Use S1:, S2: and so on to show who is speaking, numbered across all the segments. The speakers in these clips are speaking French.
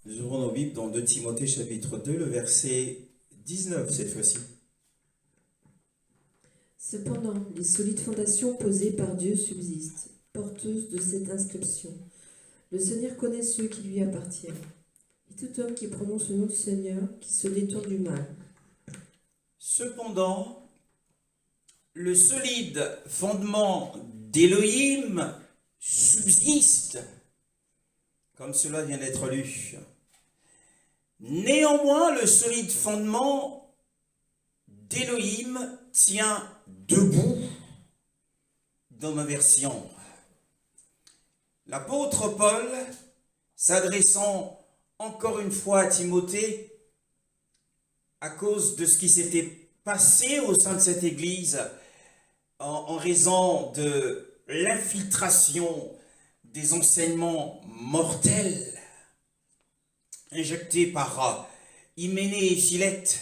S1: Nous ouvrons nos Bibles dans 2 Timothée chapitre 2, le verset 19 cette fois-ci.
S2: Cependant, les solides fondations posées par Dieu subsistent, porteuses de cette inscription. Le Seigneur connaît ceux qui lui appartiennent. Et tout homme qui prononce le nom du Seigneur, qui se détourne du mal.
S1: Cependant, le solide fondement d'Élohim subsiste, comme cela vient d'être lu. Néanmoins, le solide fondement d'Élohim tient debout, dans ma version. L'apôtre Paul, s'adressant encore une fois à Timothée, à cause de ce qui s'était passé au sein de cette église, en raison de l'infiltration des enseignements mortels injectés par Hyménée et Philette.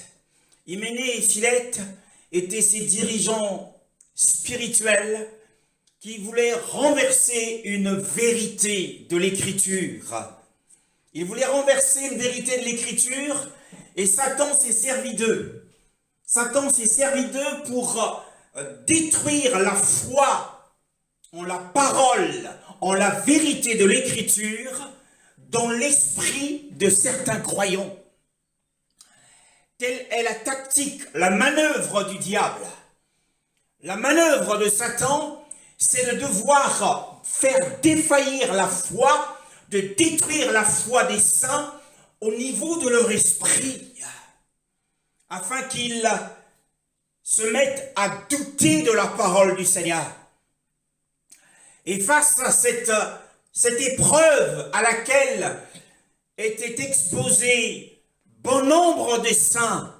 S1: Hyménée et Philette étaient ces dirigeants spirituels qui voulaient renverser une vérité de l'Écriture. Ils voulaient renverser une vérité de l'Écriture et Satan s'est servi d'eux. Satan s'est servi d'eux pour détruire la foi en la parole, en la vérité de l'Écriture, dans l'esprit de certains croyants. Telle est la tactique, la manœuvre du diable. La manœuvre de Satan, c'est de devoir faire défaillir la foi, de détruire la foi des saints au niveau de leur esprit, afin qu'ils se mettent à douter de la parole du Seigneur. Et face à cette épreuve à laquelle était exposé bon nombre des saints,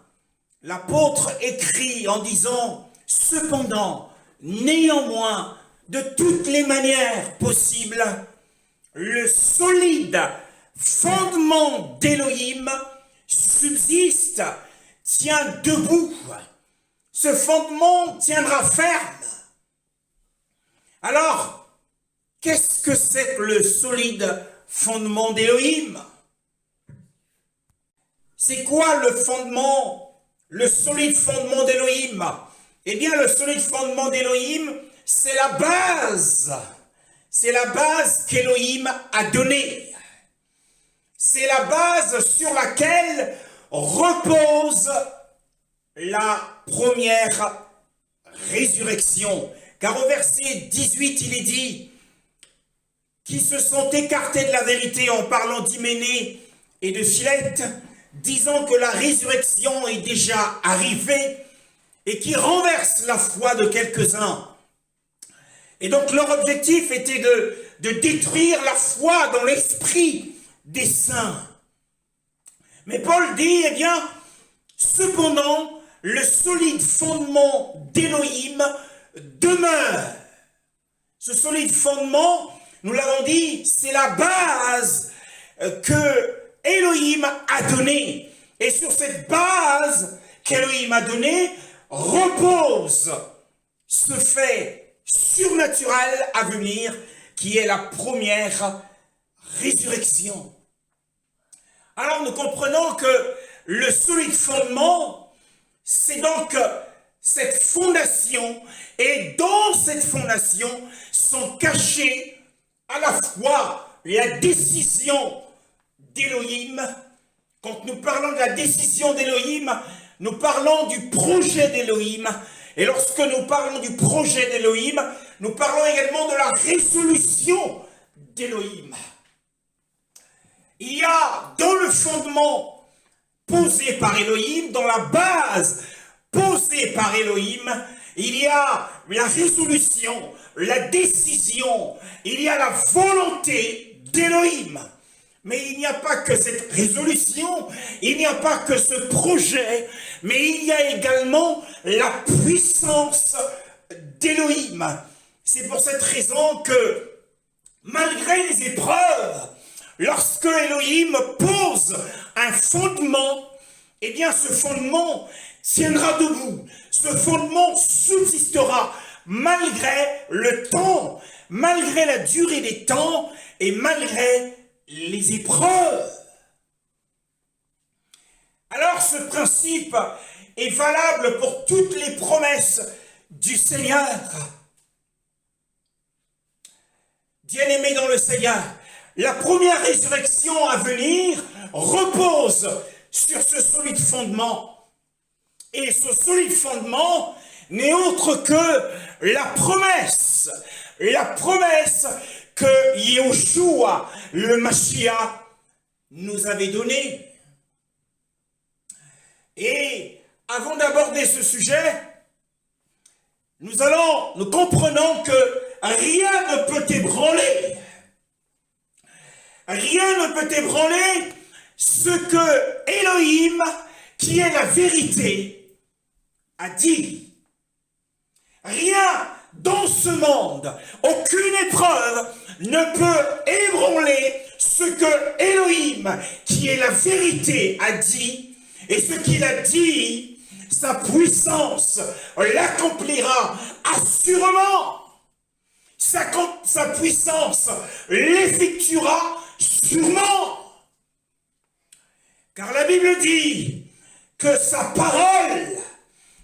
S1: l'apôtre écrit en disant « Cependant, néanmoins, de toutes les manières possibles, le solide fondement d'Élohim subsiste, tient debout. Ce fondement tiendra ferme. » Alors, qu'est-ce que c'est que le solide fondement d'Élohim? C'est quoi le fondement, le solide fondement d'Élohim? Eh bien, le solide fondement d'Élohim, c'est la base. C'est la base qu'Élohim a donnée. C'est la base sur laquelle repose la première résurrection. Car au verset 18, il est dit qui se sont écartés de la vérité en parlant d'Hyménée et de Philette, disant que la résurrection est déjà arrivée et qui renversent la foi de quelques-uns. Et donc leur objectif était de détruire la foi dans l'esprit des saints. Mais Paul dit, eh bien, cependant, le solide fondement d'Élohim demeure. Ce solide fondement, nous l'avons dit, c'est la base que Élohim a donnée. Et sur cette base qu'Élohim a donnée, repose ce fait surnaturel à venir, qui est la première résurrection. Alors nous comprenons que le solide fondement, c'est donc cette fondation, et dans cette fondation sont cachés à la fois la décision d'Élohim. Quand nous parlons de la décision d'Élohim, nous parlons du projet d'Élohim. Et lorsque nous parlons du projet d'Élohim, nous parlons également de la résolution d'Élohim. Il y a dans le fondement posé par Élohim, dans la base posée par Élohim, il y a la résolution, la décision, il y a la volonté d'Élohim. Mais il n'y a pas que cette résolution, il n'y a pas que ce projet, mais il y a également la puissance d'Élohim. C'est pour cette raison que, malgré les épreuves, lorsque Élohim pose un fondement, eh bien ce fondement tiendra debout. Ce fondement subsistera malgré le temps, malgré la durée des temps et malgré les épreuves. ce principe est valable pour toutes les promesses du Seigneur. Bien-aimés dans le Seigneur, la première résurrection à venir repose sur ce solide fondement. Et ce solide fondement n'est autre que la promesse que Yahushua, le Mashiach, nous avait donnée. Et avant d'aborder ce sujet, nous comprenons que rien ne peut ébranler. Rien ne peut ébranler ce que Elohim, qui est la vérité, a dit. Rien dans ce monde, aucune épreuve ne peut ébranler ce que Elohim, qui est la vérité, a dit. Et ce qu'il a dit, sa puissance l'accomplira assurément. Sa puissance l'effectuera sûrement. Car la Bible dit que sa parole,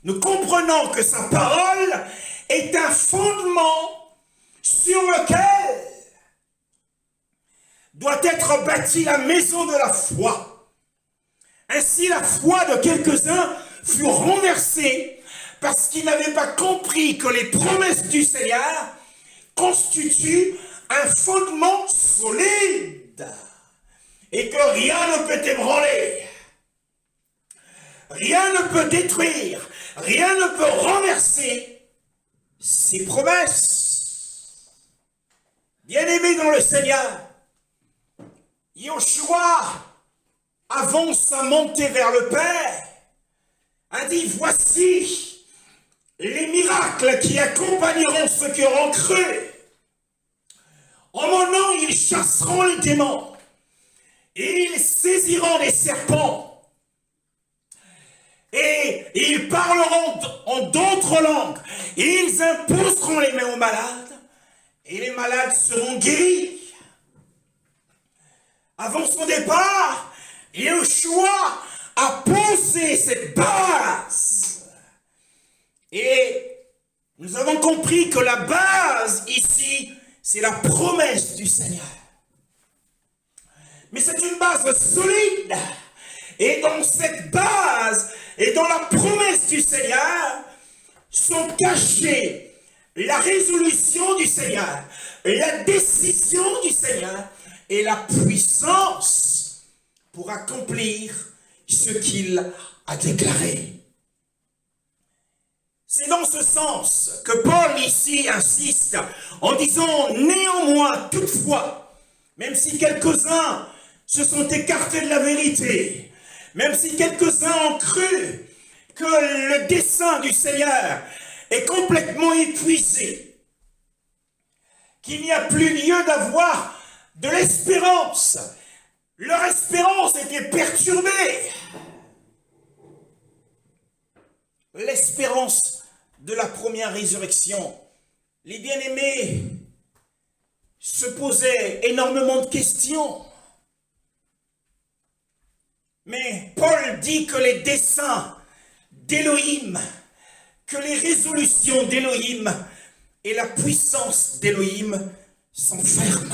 S1: nous comprenons que sa parole est un fondement sur lequel doit être bâtie la maison de la foi. Ainsi, la foi de quelques-uns fut renversée parce qu'ils n'avaient pas compris que les promesses du Seigneur constituent un fondement solide et que rien ne peut ébranler, rien ne peut détruire, rien ne peut renverser ces promesses. Bien-aimés dans le Seigneur, Yahushua, avant sa montée vers le Père, a dit, voici les miracles qui accompagneront ceux qui auront cru. En mon nom, ils chasseront les démons et ils saisiront les serpents et ils parleront en d'autres langues et ils imposeront les mains aux malades et les malades seront guéris. Avant son départ, Yahushua a posé cette base. Et nous avons compris que la base ici, c'est la promesse du Seigneur. Mais c'est une base solide. Et dans cette base, et dans la promesse du Seigneur, sont cachées la résolution du Seigneur, la décision du Seigneur et la puissance pour accomplir ce qu'il a déclaré. C'est dans ce sens que Paul ici insiste en disant néanmoins, toutefois, même si quelques-uns se sont écartés de la vérité, même si quelques-uns ont cru que le dessein du Seigneur est complètement épuisé, qu'il n'y a plus lieu d'avoir de l'espérance, leur espérance était perturbée. L'espérance de la première résurrection. Les bien-aimés se posaient énormément de questions. Mais Paul dit que les desseins d'Élohim, que les résolutions d'Élohim et la puissance d'Élohim sont fermes,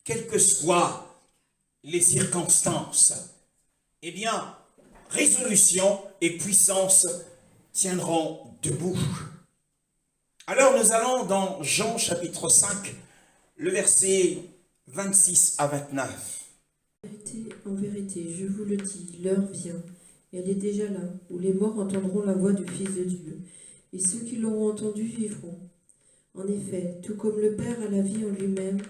S1: quelles que soient les circonstances. Eh bien, résolution et puissance tiendront debout. Alors nous allons dans Jean chapitre 5, le verset 26 à 29.
S2: En vérité, je vous le dis, l'heure vient, et elle est déjà là, où les morts entendront la voix du Fils de Dieu, et ceux qui l'auront entendu vivront. En effet, tout comme le Père a la vie en lui-même,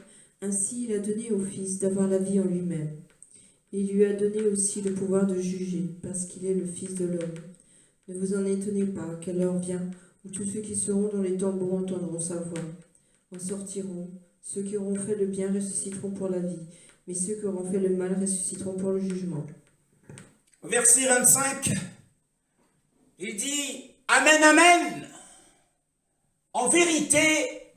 S2: ainsi il a donné au Fils d'avoir la vie en lui-même. Et il lui a donné aussi le pouvoir de juger, parce qu'il est le Fils de l'homme. Ne vous en étonnez pas, car l'heure vient où tous ceux qui seront dans les tombeaux entendront sa voix. En sortiront, ceux qui auront fait le bien ressusciteront pour la vie, mais ceux qui auront fait le mal ressusciteront pour le jugement.
S1: Verset 25, il dit « Amen, Amen ». En vérité,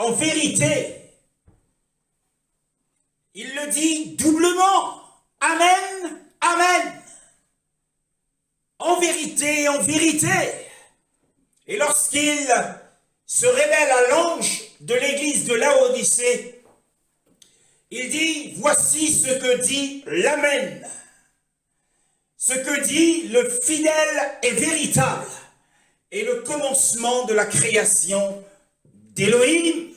S1: il le dit doublement. Amen, Amen. en vérité. Et lorsqu'il se révèle à l'ange de l'église de Laodicée, il dit, voici ce que dit l'Amen. Ce que dit le fidèle et véritable et le commencement de la création d'Élohim.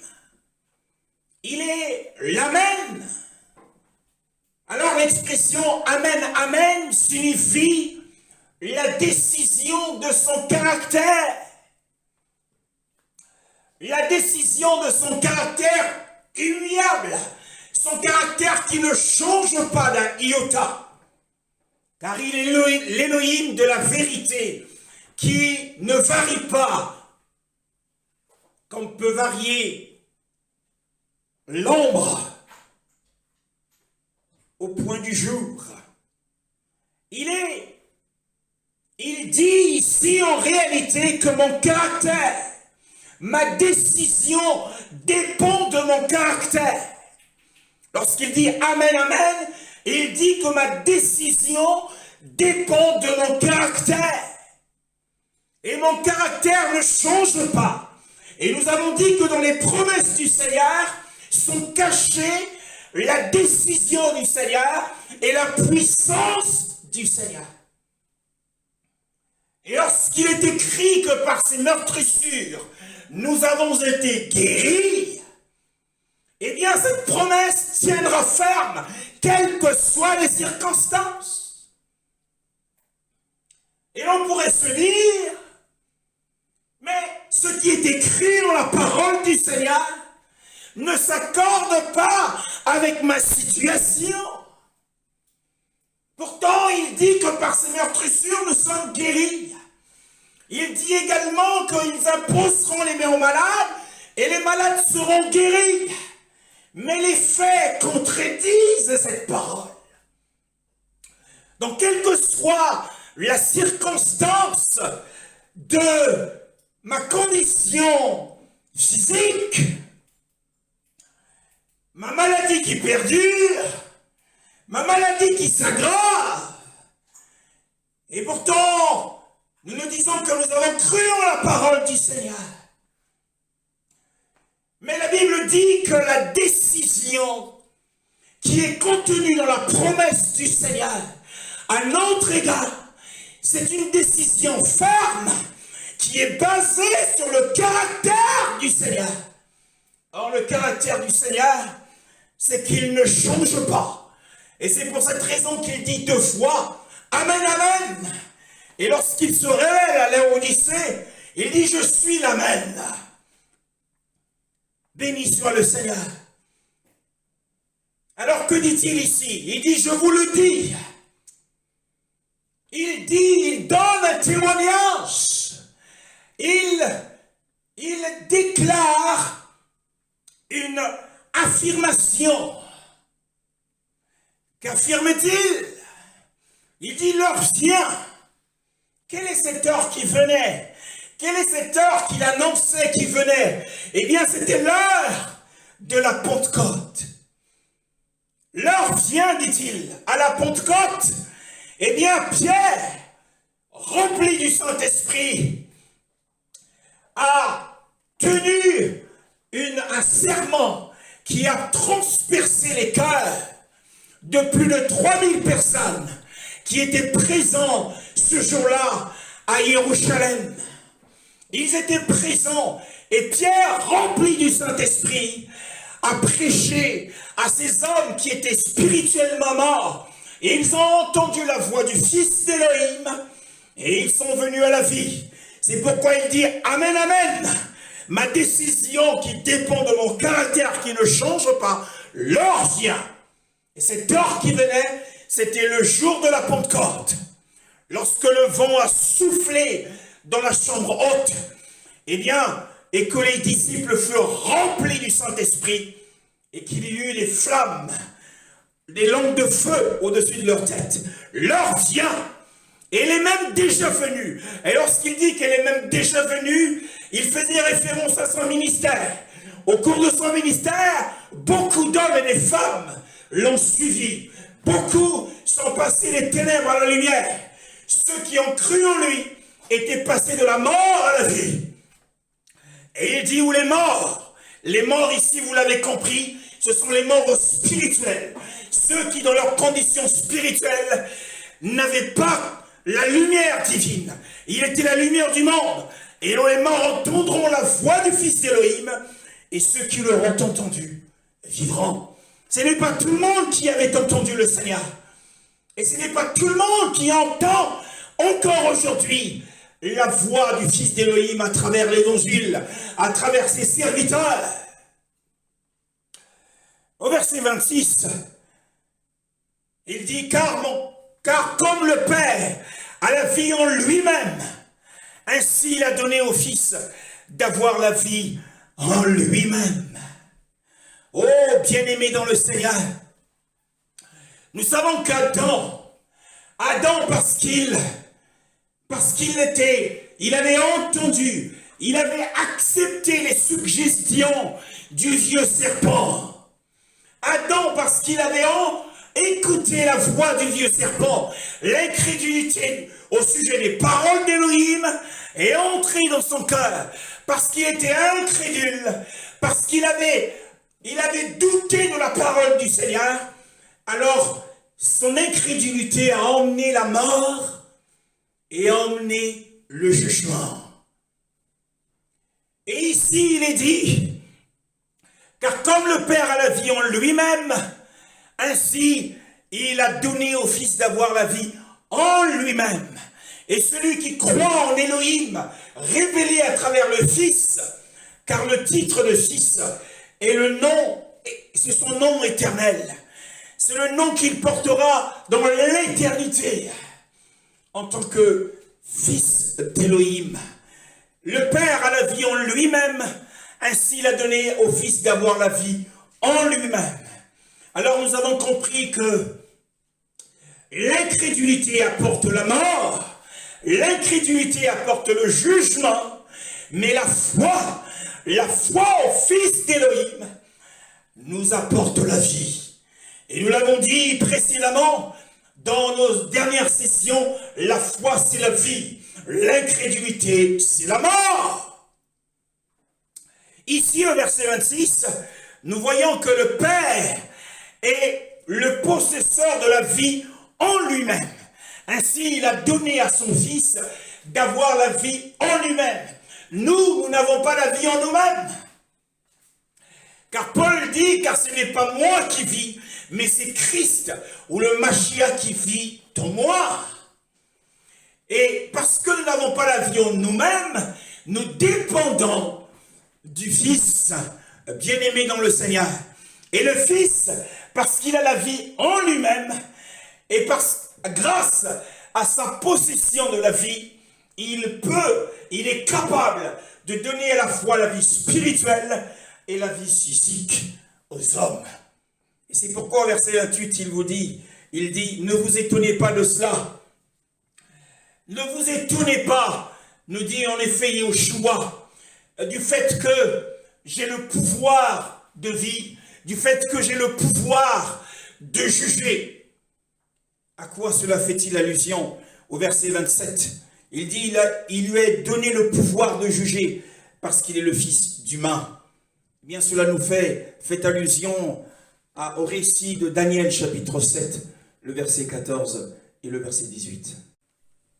S1: Il est l'Amen. Alors l'expression Amen, Amen signifie la décision de son caractère. La décision de son caractère immuable. Son caractère qui ne change pas d'un iota. Car il est l'Élohim de la vérité qui ne varie pas comme peut varier l'ombre au point du jour. Il dit ici en réalité que mon caractère, ma décision dépend de mon caractère. Lorsqu'il dit Amen, Amen, il dit que ma décision dépend de mon caractère. Et mon caractère ne change pas. Et nous avons dit que dans les promesses du Seigneur sont cachées la décision du Seigneur et la puissance du Seigneur. Et lorsqu'il est écrit que par ses meurtrissures, nous avons été guéris, eh bien cette promesse tiendra ferme, quelles que soient les circonstances. Et l'on pourrait se dire, mais ce qui est écrit dans la parole du Seigneur ne s'accorde pas avec ma situation. Pourtant, il dit que par ses meurtrissures, nous sommes guéris. Il dit également qu'ils imposeront les mains aux malades et les malades seront guéris. Mais les faits contredisent cette parole. Donc, quelle que soit la circonstance de ma condition physique, ma maladie qui perdure, ma maladie qui s'aggrave, et pourtant, nous nous disons que nous avons cru en la parole du Seigneur. Mais la Bible dit que la décision qui est contenue dans la promesse du Seigneur à notre égard, c'est une décision ferme qui est basée sur le caractère du Seigneur. Or, le caractère du Seigneur, c'est qu'il ne change pas. Et c'est pour cette raison qu'il dit 2 fois « Amen, Amen ». Et lorsqu'il se révèle à Laodicée, il dit « Je suis l'Amen ». Béni soit le Seigneur. Alors que dit-il ici? Il dit « Je vous le dis ». Il donne un témoignage. Il déclare une affirmation. Qu'affirme-t-il? Il dit l'heure vient. Quelle est cette heure qui venait? Quelle est cette heure qu'il annonçait qui venait? Eh bien, c'était l'heure de la Pentecôte. L'heure vient, dit-il, à la Pentecôte. Eh bien, Pierre, rempli du Saint-Esprit, a tenu un serment qui a transpercé les cœurs de plus de 3000 personnes qui étaient présents ce jour-là à Jérusalem. Ils étaient présents et Pierre, rempli du Saint-Esprit, a prêché à ces hommes qui étaient spirituellement morts. Et ils ont entendu la voix du Fils d'Élohim et ils sont venus à la vie. C'est pourquoi il dit Amen, Amen. Ma décision qui dépend de mon caractère qui ne change pas, l'heure vient. Et cette heure qui venait, c'était le jour de la Pentecôte. Lorsque le vent a soufflé dans la chambre haute, eh bien, et que les disciples furent remplis du Saint-Esprit, et qu'il y eut des flammes, des langues de feu au-dessus de leur tête. L'heure vient, et elle est même déjà venue. Et lorsqu'il dit qu'elle est même déjà venue, il faisait référence à son ministère. Au cours de son ministère, beaucoup d'hommes et de femmes l'ont suivi. Beaucoup sont passés des ténèbres à la lumière. ceux qui ont cru en lui étaient passés de la mort à la vie. Et il dit où les morts ici, vous l'avez compris, ce sont les morts spirituels. Ceux qui, dans leurs conditions spirituelles, n'avaient pas la lumière divine. Il était la lumière du monde. Et les morts entendront la voix du Fils d'Élohim, et ceux qui l'auront entendu vivront. Ce n'est pas tout le monde qui avait entendu le Seigneur. Et ce n'est pas tout le monde qui entend encore aujourd'hui la voix du Fils d'Élohim à travers l'évangile, à travers ses serviteurs. Au verset 26, il dit, car comme le Père a la vie en lui-même, ainsi il a donné au Fils d'avoir la vie en lui-même. Oh, bien-aimé dans le Seigneur, nous savons qu'Adam, parce qu'il avait entendu, il avait accepté les suggestions du vieux serpent. Adam, parce qu'il avait écouté la voix du vieux serpent, l'incrédulité au sujet des paroles d'Élohim est entrée dans son cœur, parce qu'il était incrédule, parce qu'il avait douté de la parole du Seigneur. Alors, son incrédulité a emmené la mort et a emmené le jugement. Et ici, il est dit, car comme le Père a la vie en lui-même, ainsi, il a donné au Fils d'avoir la vie en lui-même. Et celui qui croit en Élohim, révélé à travers le Fils, car le titre de Fils est le nom, c'est son nom éternel. C'est le nom qu'il portera dans l'éternité, en tant que Fils d'Élohim. Le Père a la vie en lui-même, ainsi il a donné au Fils d'avoir la vie en lui-même. Alors nous avons compris que l'incrédulité apporte la mort, l'incrédulité apporte le jugement, mais la foi au Fils d'Élohim nous apporte la vie. Et nous l'avons dit précédemment dans nos dernières sessions, la foi c'est la vie, l'incrédulité c'est la mort. Ici au verset 26, nous voyons que le Père est le possesseur de la vie en lui-même. Ainsi, il a donné à son Fils d'avoir la vie en lui-même. Nous n'avons pas la vie en nous-mêmes. Car Paul dit, car ce n'est pas moi qui vis, mais c'est Christ ou le Mashiach qui vit en moi. Et parce que nous n'avons pas la vie en nous-mêmes, nous dépendons du Fils bien-aimé dans le Seigneur. Et le Fils, parce qu'il a la vie en lui-même, et grâce à sa possession de la vie, il est capable de donner à la fois la vie spirituelle et la vie physique aux hommes. Et c'est pourquoi au verset 28, il dit, ne vous étonnez pas de cela. Ne vous étonnez pas, nous dit en effet Yeshua, du fait que j'ai le pouvoir de vie, du fait que j'ai le pouvoir de juger. À quoi cela fait-il allusion? Au verset 27, il dit, il lui est donné le pouvoir de juger, parce qu'il est le Fils d'humain. Eh bien, cela nous fait allusion au récit de Daniel, chapitre 7, le verset 14 et le verset 18.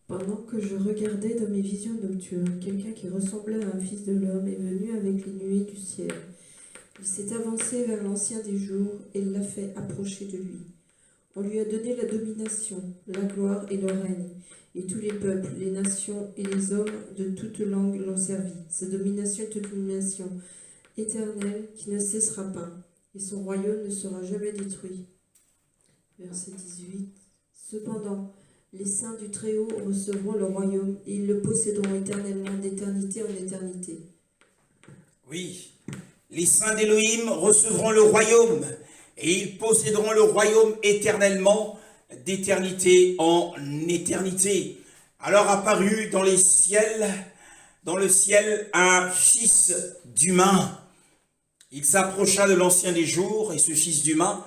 S2: Pendant que je regardais dans mes visions nocturnes, quelqu'un qui ressemblait à un fils de l'homme est venu avec les nuées du ciel. Il s'est avancé vers l'Ancien des jours et l'a fait approcher de lui. On lui a donné la domination, la gloire et le règne, et tous les peuples, les nations et les hommes de toutes langues l'ont servi. Sa domination est une domination éternelle qui ne cessera pas, et son royaume ne sera jamais détruit. Verset 18. Cependant, les saints du Très-Haut recevront le royaume, et ils le posséderont éternellement d'éternité en éternité.
S1: Oui, les saints d'Élohim recevront le royaume, et ils posséderont le royaume éternellement, d'éternité en éternité. Alors apparut dans le ciel un fils d'humain. Il s'approcha de l'Ancien des jours, et ce fils d'humain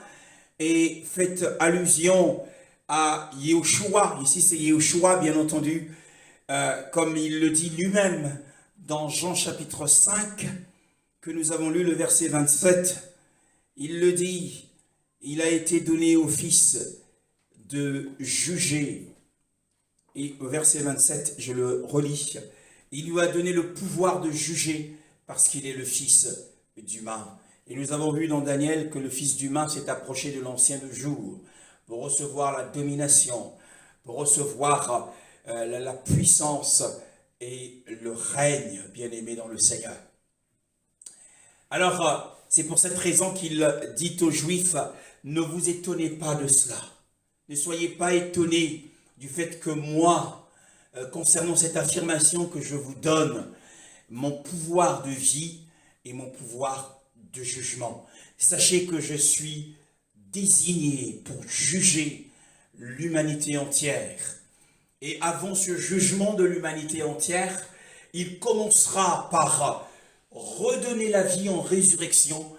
S1: est fait allusion à Yehoshua, ici c'est Yehoshua bien entendu, comme il le dit lui-même dans Jean chapitre 5, que nous avons lu le verset 27, il le dit, il a été donné au Fils de juger. Et au verset 27, je le relis, il lui a donné le pouvoir de juger parce qu'il est le Fils d'humain. Et nous avons vu dans Daniel que le Fils d'humain s'est approché de l'ancien de jour pour recevoir la domination, pour recevoir la puissance et le règne, bien-aimé dans le Seigneur. Alors, c'est pour cette raison qu'il dit aux Juifs, ne vous étonnez pas de cela. Ne soyez pas étonnés du fait que moi, concernant cette affirmation que je vous donne, mon pouvoir de vie et mon pouvoir de jugement. Sachez que je suis désigné pour juger l'humanité entière. Et avant ce jugement de l'humanité entière, il commencera par redonner la vie en résurrection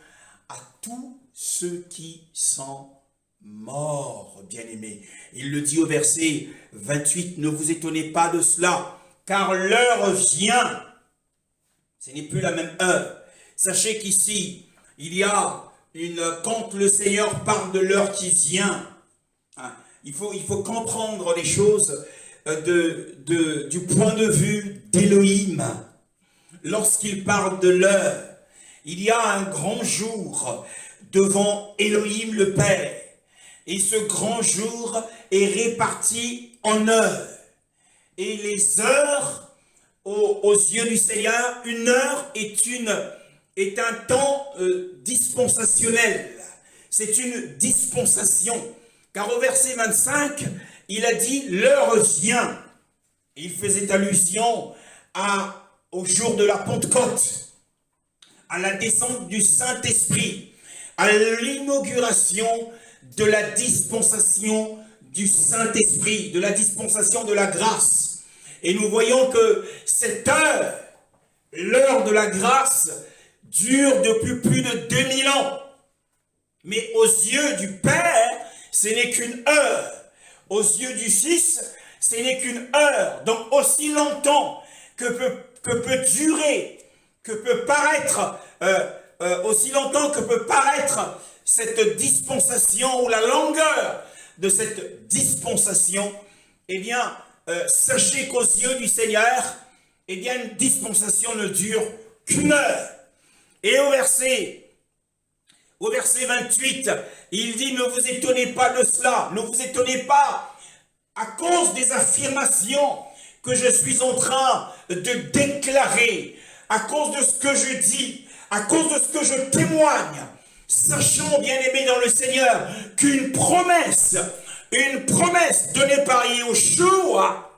S1: à tous ceux qui sont morts, bien-aimés. Il le dit au verset 28, ne vous étonnez pas de cela, car l'heure vient. Ce n'est plus la même heure. Sachez qu'ici, il y a quand le Seigneur parle de l'heure qui vient, hein, il faut comprendre les choses du point de vue d'Élohim. Lorsqu'il parle de l'heure, il y a un grand jour devant Élohim le Père. Et ce grand jour est réparti en heures. Et les heures, aux yeux du Seigneur, une heure est un temps dispensationnel. C'est une dispensation. Car au verset 25, il a dit « l'heure vient ». Il faisait allusion au jour de la Pentecôte, à la descente du Saint-Esprit, à l'inauguration de la dispensation du Saint-Esprit, de la dispensation de la grâce. Et nous voyons que cette heure, l'heure de la grâce, dure depuis plus de 2000 ans. Mais aux yeux du Père, ce n'est qu'une heure. Aux yeux du Fils, ce n'est qu'une heure. Donc aussi longtemps que peut durer, que peut paraître, aussi longtemps que peut paraître cette dispensation ou la longueur de cette dispensation, eh bien, sachez qu'aux yeux du Seigneur, eh bien, une dispensation ne dure qu'une heure. Et au verset 28, il dit, ne vous étonnez pas de cela, ne vous étonnez pas à cause des affirmations que je suis en train de déclarer, à cause de ce que je dis, à cause de ce que je témoigne. Sachons, bien-aimés dans le Seigneur, qu'une promesse donnée par Yehoshua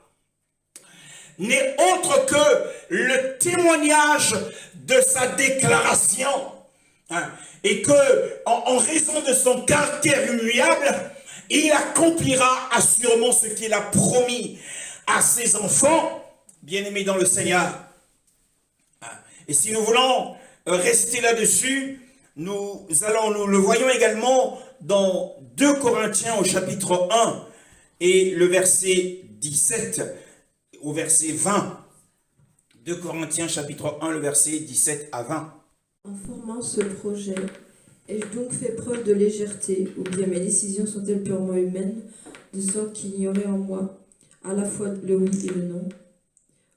S1: n'est autre que le témoignage de sa déclaration. Et que, en raison de son caractère immuable, il accomplira assurément ce qu'il a promis à ses enfants, bien-aimés dans le Seigneur. Et si nous voulons rester là-dessus, nous le voyons également dans 2 Corinthiens au chapitre 1 et le verset 17 au verset 20. 2 Corinthiens chapitre 1, le verset 17 à 20.
S2: En formant ce projet, ai-je donc fait preuve de légèreté, ou bien mes décisions sont-elles purement humaines, de sorte qu'il y aurait en moi à la fois le oui et le non?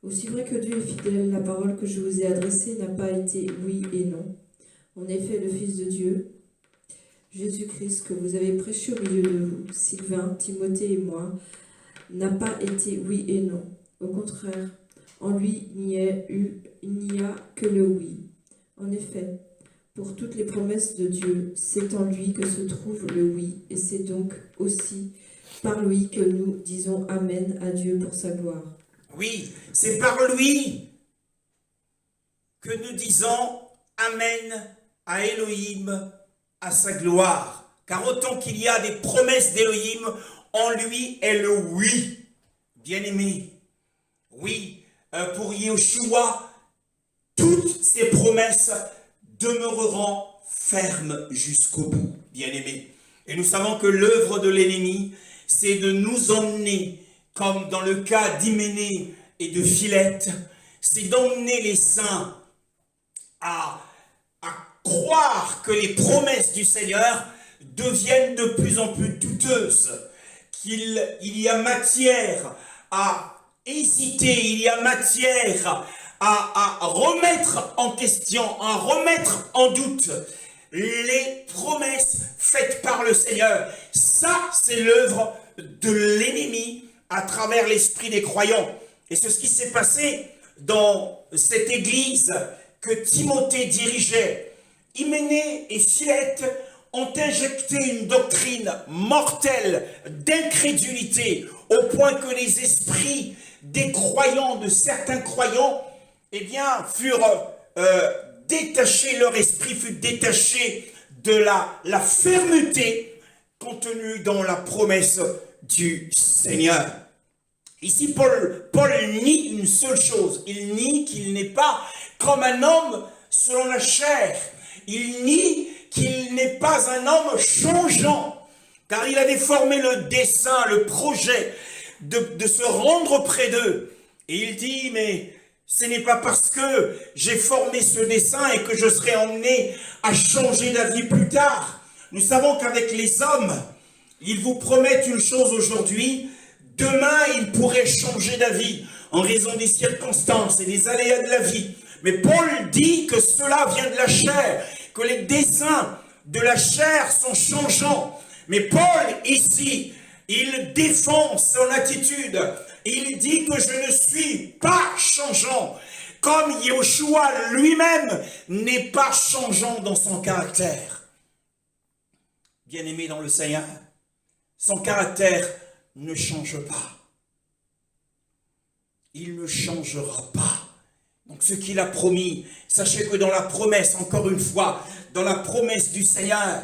S2: Aussi vrai que Dieu est fidèle, la parole que je vous ai adressée n'a pas été oui et non. En effet, le Fils de Dieu, Jésus-Christ, que vous avez prêché au milieu de vous, Sylvain, Timothée et moi, n'a pas été oui et non. Au contraire, en lui, il n'y a que le oui. En effet, pour toutes les promesses de Dieu, c'est en lui que se trouve le oui, et c'est donc aussi par lui que nous disons Amen à Dieu pour sa gloire.
S1: Oui, c'est par lui que nous disons Amen à Elohim, à sa gloire. Car autant qu'il y a des promesses d'Elohim, en lui est le oui. Bien-aimé, oui, pour Yehoshua, toutes ces promesses demeureront fermes jusqu'au bout, bien-aimé. Et nous savons que l'œuvre de l'ennemi, c'est de nous emmener, comme dans le cas d'Hyménée et de Philette, c'est d'emmener les saints à croire que les promesses du Seigneur deviennent de plus en plus douteuses, qu'il y a matière à hésiter, il y a matière à remettre en question, à remettre en doute les promesses faites par le Seigneur. Ça, c'est l'œuvre de l'ennemi à travers l'esprit des croyants. Et c'est ce qui s'est passé dans cette église que Timothée dirigeait. Hyménée et Philette ont injecté une doctrine mortelle d'incrédulité au point que les esprits des croyants, de certains croyants, eh bien, furent détachés, leur esprit fut détaché de la fermeté contenue dans la promesse du Seigneur. Ici, Paul nie une seule chose. Il nie qu'il n'est pas comme un homme selon la chair. Il nie qu'il n'est pas un homme changeant, car il avait formé le dessein, le projet de se rendre près d'eux. Et il dit, mais ce n'est pas parce que j'ai formé ce dessein et que je serai emmené à changer d'avis plus tard. Nous savons qu'avec les hommes, ils vous promettent une chose aujourd'hui, demain ils pourraient changer d'avis en raison des circonstances et des aléas de la vie. Mais Paul dit que cela vient de la chair, que les desseins de la chair sont changeants. Mais Paul, ici, il défend son attitude. Il dit que je ne suis pas changeant, comme Yeshua lui-même n'est pas changeant dans son caractère. Bien-aimé dans le Seigneur, son caractère ne change pas. Il ne changera pas. Donc ce qu'il a promis, sachez que dans la promesse, encore une fois, dans la promesse du Seigneur,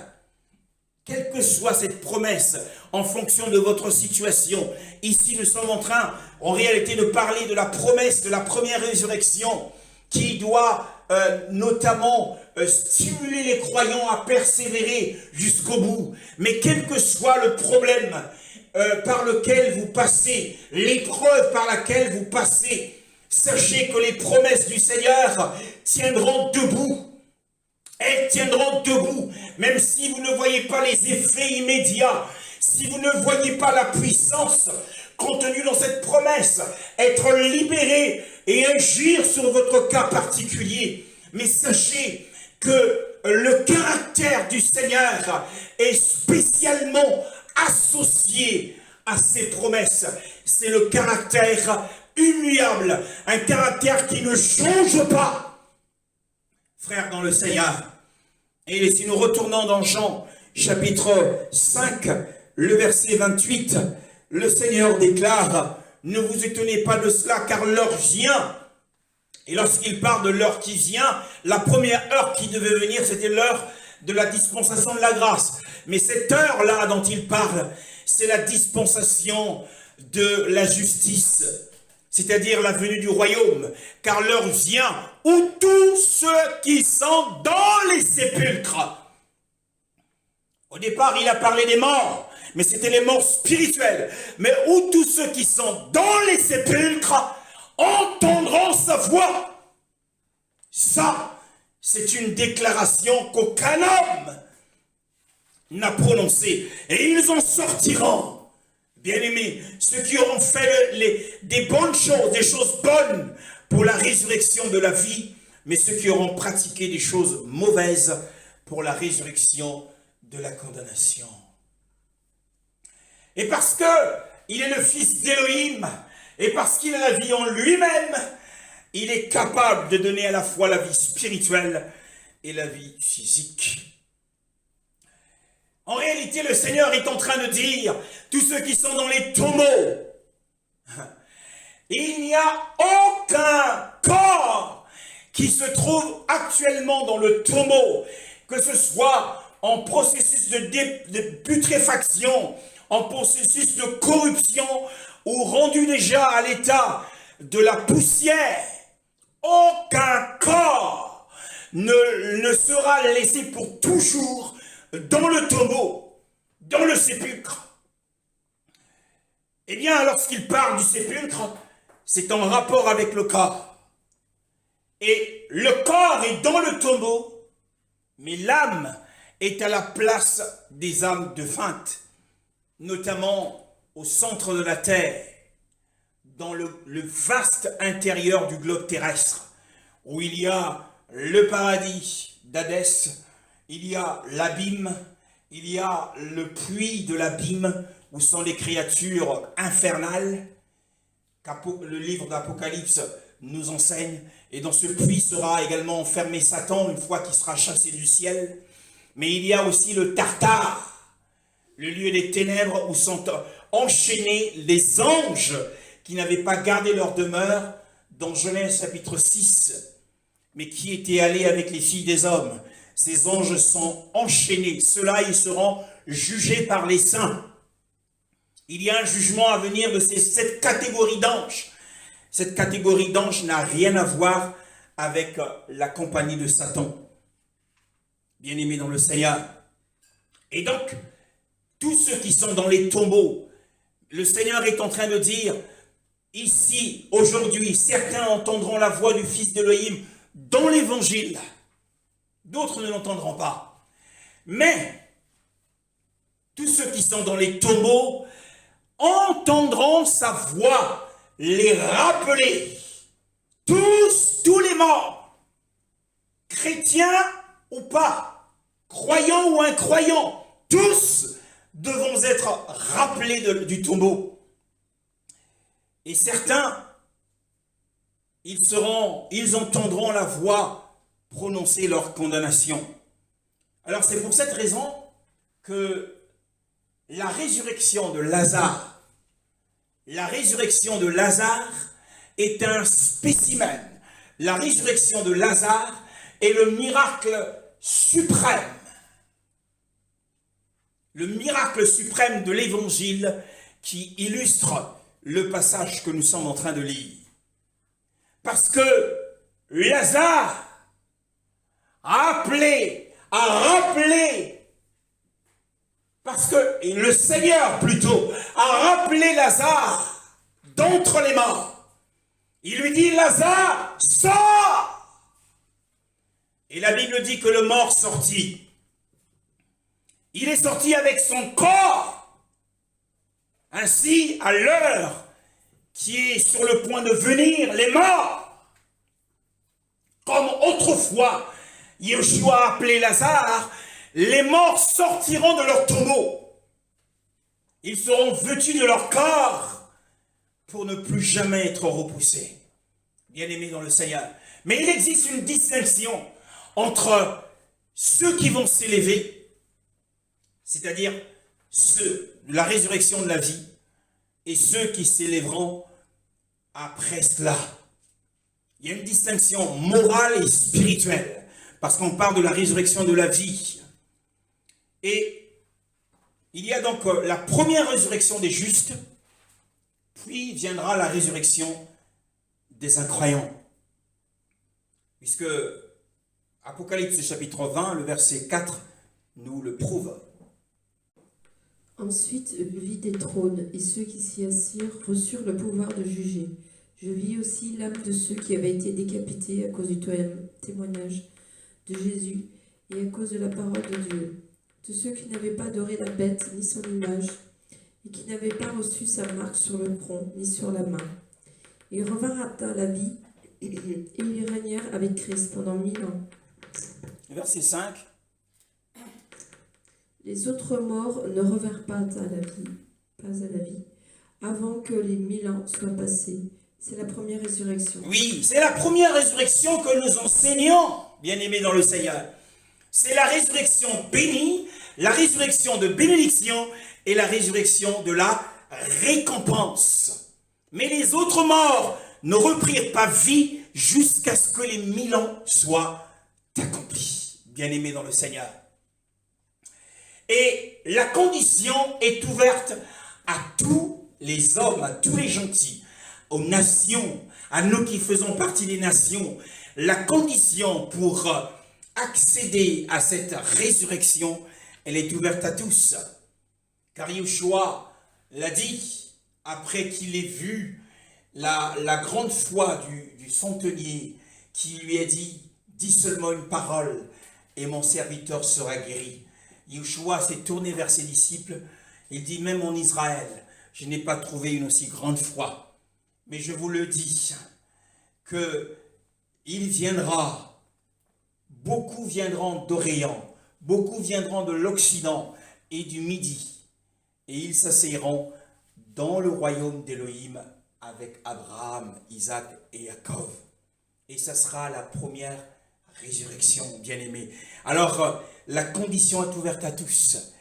S1: quelle que soit cette promesse, en fonction de votre situation, ici nous sommes en train, en réalité, de parler de la promesse de la première résurrection, qui doit notamment stimuler les croyants à persévérer jusqu'au bout. Mais quel que soit le problème par lequel vous passez, l'épreuve par laquelle vous passez, sachez que les promesses du Seigneur tiendront debout. Elles tiendront debout, même si vous ne voyez pas les effets immédiats, si vous ne voyez pas la puissance contenue dans cette promesse, être libéré et agir sur votre cas particulier. Mais sachez que le caractère du Seigneur est spécialement associé à ces promesses. C'est le caractère immuable, un caractère qui ne change pas. Frères dans le Seigneur, et si nous retournons dans Jean chapitre 5, le verset 28, le Seigneur déclare, ne vous étonnez pas de cela, car l'heure vient. Et lorsqu'il parle de l'heure qui vient, la première heure qui devait venir, c'était l'heure de la dispensation de la grâce. Mais cette heure-là dont il parle, c'est la dispensation de la justice, c'est-à-dire la venue du royaume, car l'heure vient où tous ceux qui sont dans les sépulcres. Au départ, il a parlé des morts, mais c'était les morts spirituelles. Mais où tous ceux qui sont dans les sépulcres entendront sa voix. Ça, c'est une déclaration qu'aucun homme n'a prononcée. Et ils en sortiront. Bien-aimés, ceux qui auront fait des bonnes choses, des choses bonnes pour la résurrection de la vie, mais ceux qui auront pratiqué des choses mauvaises pour la résurrection de la condamnation. Et parce qu'il est le Fils d'Élohim, et parce qu'il a la vie en lui-même, il est capable de donner à la fois la vie spirituelle et la vie physique. En réalité, le Seigneur est en train de dire, tous ceux qui sont dans les tombeaux, il n'y a aucun corps qui se trouve actuellement dans le tombeau, que ce soit en processus de putréfaction, en processus de corruption, ou rendu déjà à l'état de la poussière. Aucun corps ne sera laissé pour toujours dans le tombeau, dans le sépulcre. Eh bien, lorsqu'il parle du sépulcre, c'est en rapport avec le corps. Et le corps est dans le tombeau, mais l'âme est à la place des âmes défuntes, notamment au centre de la terre, dans le vaste intérieur du globe terrestre, où il y a le paradis d'Hadès, il y a l'abîme, il y a le puits de l'abîme, où sont les créatures infernales, le livre d'Apocalypse nous enseigne, et dans ce puits sera également enfermé Satan une fois qu'il sera chassé du ciel. Mais il y a aussi le Tartare, le lieu des ténèbres où sont enchaînés les anges qui n'avaient pas gardé leur demeure dans Genèse chapitre 6, mais qui étaient allés avec les filles des hommes. Ces anges sont enchaînés, ceux-là ils seront jugés par les saints. Il y a un jugement à venir de cette catégorie d'anges. Cette catégorie d'anges n'a rien à voir avec la compagnie de Satan. Bien-aimés dans le Seigneur. Et donc, tous ceux qui sont dans les tombeaux, le Seigneur est en train de dire, ici, aujourd'hui, certains entendront la voix du Fils d'Élohim dans l'évangile. D'autres ne l'entendront pas. Mais, tous ceux qui sont dans les tombeaux entendront sa voix les rappeler. Tous les morts, chrétiens ou pas, croyants ou incroyants, tous devront être rappelés du tombeau. Et certains, ils entendront la voix prononcer leur condamnation. Alors c'est pour cette raison que la résurrection de Lazare est un spécimen. La résurrection de Lazare est le miracle suprême. Le miracle suprême de l'évangile qui illustre le passage que nous sommes en train de lire. Parce que Lazare a rappelé, parce que le Seigneur plutôt a rappelé Lazare d'entre les morts. Il lui dit, Lazare, sors! Et la Bible dit que le mort sortit. Il est sorti avec son corps. Ainsi, à l'heure qui est sur le point de venir, les morts, comme autrefois, Yeshua a appelé Lazare, les morts sortiront de leur tombeau. Ils seront vêtus de leur corps pour ne plus jamais être repoussés. Bien-aimés dans le Seigneur. Mais il existe une distinction entre ceux qui vont s'élever, c'est-à-dire la résurrection de la vie, et ceux qui s'élèveront après cela. Il y a une distinction morale et spirituelle, parce qu'on parle de la résurrection de la vie. Et il y a donc la première résurrection des justes, puis viendra la résurrection des incroyants. Puisque Apocalypse chapitre 20, le verset 4, nous le prouve.
S2: Ensuite, je vis des trônes, et ceux qui s'y assirent reçurent le pouvoir de juger. Je vis aussi l'âme de ceux qui avaient été décapités à cause du témoignage de Jésus et à cause de la parole de Dieu, de ceux qui n'avaient pas adoré la bête ni son image, et qui n'avaient pas reçu sa marque sur le front ni sur la main. Ils revinrent à la vie, et ils régnèrent avec Christ pendant 1000 ans.
S1: Verset 5.
S2: Les autres morts ne revinrent pas à la vie, avant que les 1000 ans soient passés. C'est la première résurrection.
S1: Oui, c'est la première résurrection que nous enseignons, bien-aimés dans le Seigneur. C'est la résurrection bénie, la résurrection de bénédiction et la résurrection de la récompense. Mais les autres morts ne reprirent pas vie jusqu'à ce que les 1000 ans soient accomplis, bien-aimés dans le Seigneur. Et la condition est ouverte à tous les hommes, à tous les gentils, aux nations, à nous qui faisons partie des nations. La condition pour accéder à cette résurrection, elle est ouverte à tous. Car Yeshua l'a dit, après qu'il ait vu la grande foi du centenier qui lui a dit, dis seulement une parole et mon serviteur sera guéri. Yeshua s'est tourné vers ses disciples, il dit, même en Israël, je n'ai pas trouvé une aussi grande foi. Mais je vous le dis, que il viendra, beaucoup viendront d'Orient, beaucoup viendront de l'Occident et du Midi, et ils s'asseyeront dans le royaume d'Élohim avec Abraham, Isaac et Jacob. Et ça sera la première résurrection, bien-aimés. Alors, la condition est ouverte à tous.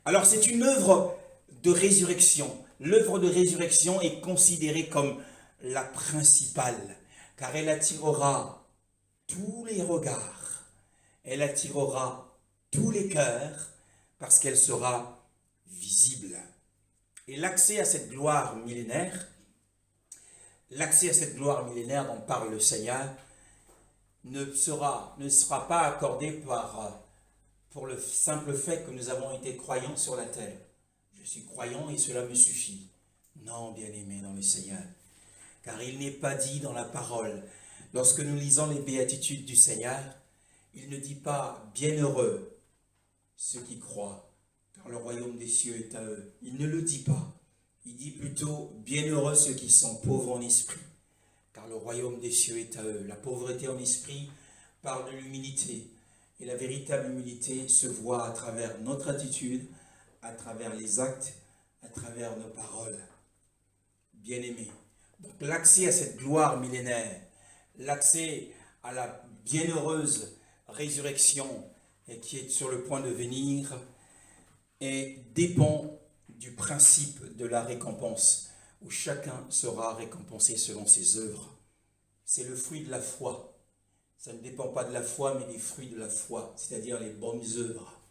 S1: Alors, c'est une œuvre de résurrection. L'œuvre de résurrection est considérée comme la principale, car elle attirera tous les regards, elle attirera tous les cœurs, parce qu'elle sera visible. Et l'accès à cette gloire millénaire, dont parle le Seigneur, ne sera pas accordé pour le simple fait que nous avons été croyants sur la terre. Je suis croyant et cela me suffit. Non, bien-aimés dans le Seigneur, car il n'est pas dit dans la parole, lorsque nous lisons les béatitudes du Seigneur, il ne dit pas « bienheureux ceux qui croient, car le royaume des cieux est à eux ». Il ne le dit pas. Il dit plutôt « bienheureux ceux qui sont pauvres en esprit, car le royaume des cieux est à eux ». La pauvreté en esprit parle de l'humilité. Et la véritable humilité se voit à travers notre attitude, à travers les actes, à travers nos paroles. Bien-aimés. Donc l'accès à cette gloire millénaire, l'accès à la bienheureuse résurrection et qui est sur le point de venir, et dépend du principe de la récompense, où chacun sera récompensé selon ses œuvres. C'est le fruit de la foi. Ça ne dépend pas de la foi, mais des fruits de la foi, c'est-à-dire les bonnes œuvres.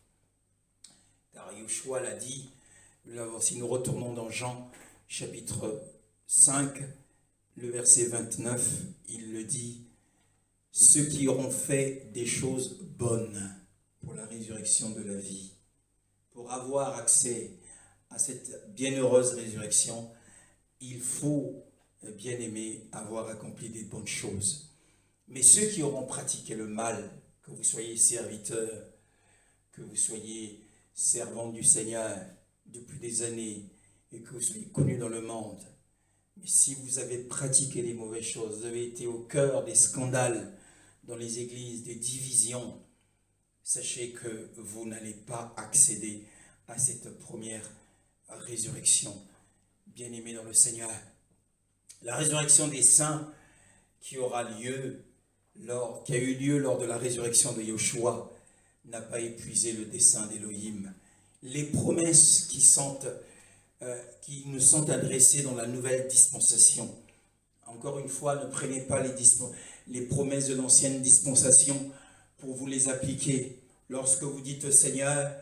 S1: Car Yeshua l'a dit, si nous retournons dans Jean chapitre 5, le verset 29, il le dit, « Ceux qui auront fait des choses bonnes pour la résurrection de la vie, pour avoir accès à cette bienheureuse résurrection, il faut, bien-aimé, avoir accompli des bonnes choses. Mais ceux qui auront pratiqué le mal, que vous soyez serviteurs, que vous soyez servants du Seigneur depuis des années et que vous soyez connus dans le monde, mais si vous avez pratiqué les mauvaises choses, vous avez été au cœur des scandales dans les églises, des divisions, sachez que vous n'allez pas accéder à cette première résurrection. Bien-aimés dans le Seigneur, la résurrection des saints qui a eu lieu lors de la résurrection de Yeshua n'a pas épuisé le dessein d'Élohim. Les promesses qui nous sont adressées dans la nouvelle dispensation. Encore une fois, ne prenez pas les promesses de l'ancienne dispensation pour vous les appliquer. Lorsque vous dites au Seigneur,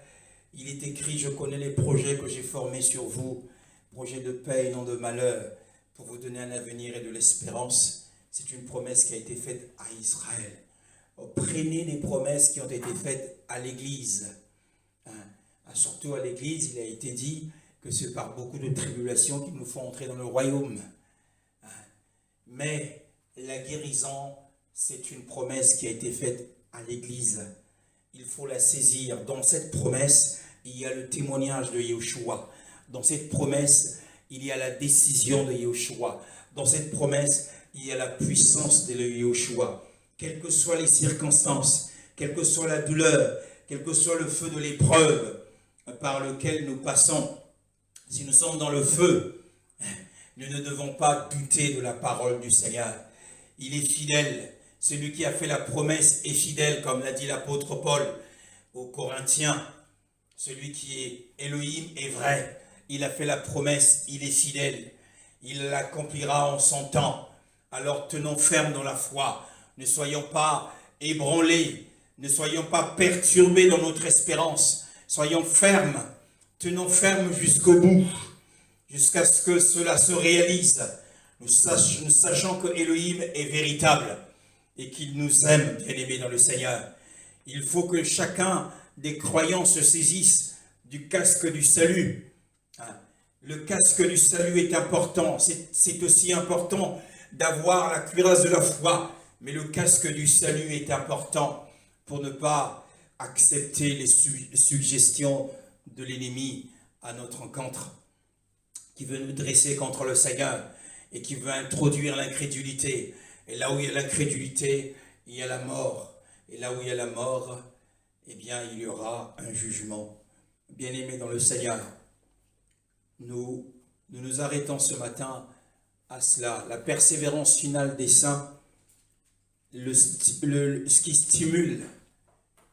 S1: il est écrit, je connais les projets que j'ai formés sur vous, projets de paix et non de malheur, pour vous donner un avenir et de l'espérance. C'est une promesse qui a été faite à Israël. Prenez les promesses qui ont été faites à l'Église. Surtout à l'Église, il a été dit que c'est par beaucoup de tribulations qu'il nous faut entrer dans le royaume. Mais la guérison, c'est une promesse qui a été faite à l'Église. Il faut la saisir. Dans cette promesse, il y a le témoignage de Yeshua. Dans cette promesse, il y a la décision de Yeshua. Dans cette promesse, il y a la puissance de Yeshua. Quelles que soient les circonstances, quelle que soit la douleur, quel que soit le feu de l'épreuve par lequel nous passons, si nous sommes dans le feu, nous ne devons pas douter de la parole du Seigneur. Il est fidèle. Celui qui a fait la promesse est fidèle, comme l'a dit l'apôtre Paul aux Corinthiens. Celui qui est Elohim est vrai. Il a fait la promesse, il est fidèle. Il l'accomplira en son temps. Alors tenons ferme dans la foi. Ne soyons pas ébranlés. Ne soyons pas perturbés dans notre espérance. Soyons fermes. Tenons ferme jusqu'au bout. Jusqu'à ce que cela se réalise. Nous sachons que Elohim est véritable et qu'il nous aime, bien-aimés dans le Seigneur. Il faut que chacun des croyants se saisisse du casque du salut. Le casque du salut est important. C'est aussi important d'avoir la cuirasse de la foi. Mais le casque du salut est important pour ne pas accepter les suggestions de l'ennemi à notre encontre, qui veut nous dresser contre le Seigneur et qui veut introduire l'incrédulité. Et là où il y a l'incrédulité, il y a la mort. Et là où il y a la mort, eh bien, il y aura un jugement. Bien-aimés dans le Seigneur, nous nous arrêtons ce matin à cela. La persévérance finale des saints, ce qui stimule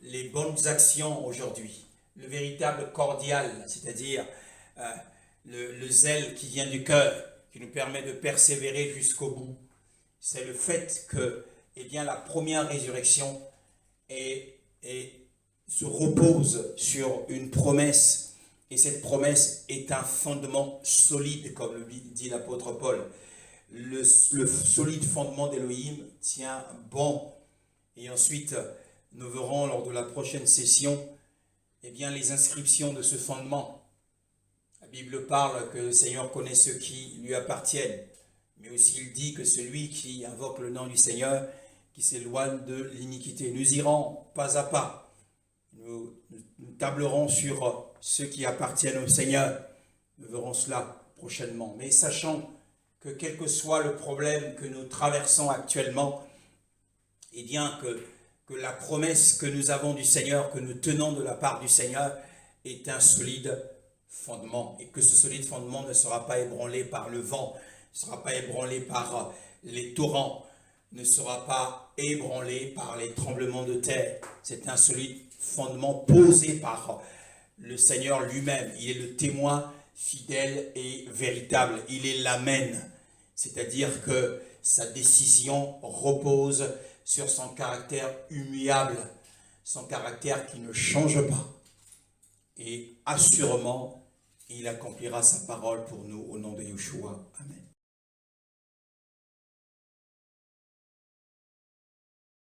S1: les bonnes actions aujourd'hui, le véritable cordial, c'est-à-dire le zèle qui vient du cœur, qui nous permet de persévérer jusqu'au bout, c'est le fait que eh bien, la première résurrection se repose sur une promesse. Et cette promesse est un fondement solide, comme le dit l'apôtre Paul. Le solide fondement d'Élohim tient bon. Et ensuite, nous verrons lors de la prochaine session, eh bien, les inscriptions de ce fondement. La Bible parle que le Seigneur connaît ceux qui lui appartiennent. Mais aussi il dit que celui qui invoque le nom du Seigneur, qui s'éloigne de l'iniquité. Nous irons pas à pas. Nous tablerons sur ceux qui appartiennent au Seigneur. Nous verrons cela prochainement. Mais sachant que quel que soit le problème que nous traversons actuellement, eh bien que la promesse que nous avons du Seigneur, que nous tenons de la part du Seigneur, est un solide fondement. Et que ce solide fondement ne sera pas ébranlé par le vent, ne sera pas ébranlé par les torrents, ne sera pas ébranlé par les tremblements de terre. C'est un solide fondement posé par le Seigneur lui-même. Il est le témoin fidèle et véritable. Il est l'amen. C'est-à-dire que sa décision repose sur son caractère immuable, son caractère qui ne change pas. Et assurément, il accomplira sa parole pour nous au nom de Yeshua. Amen.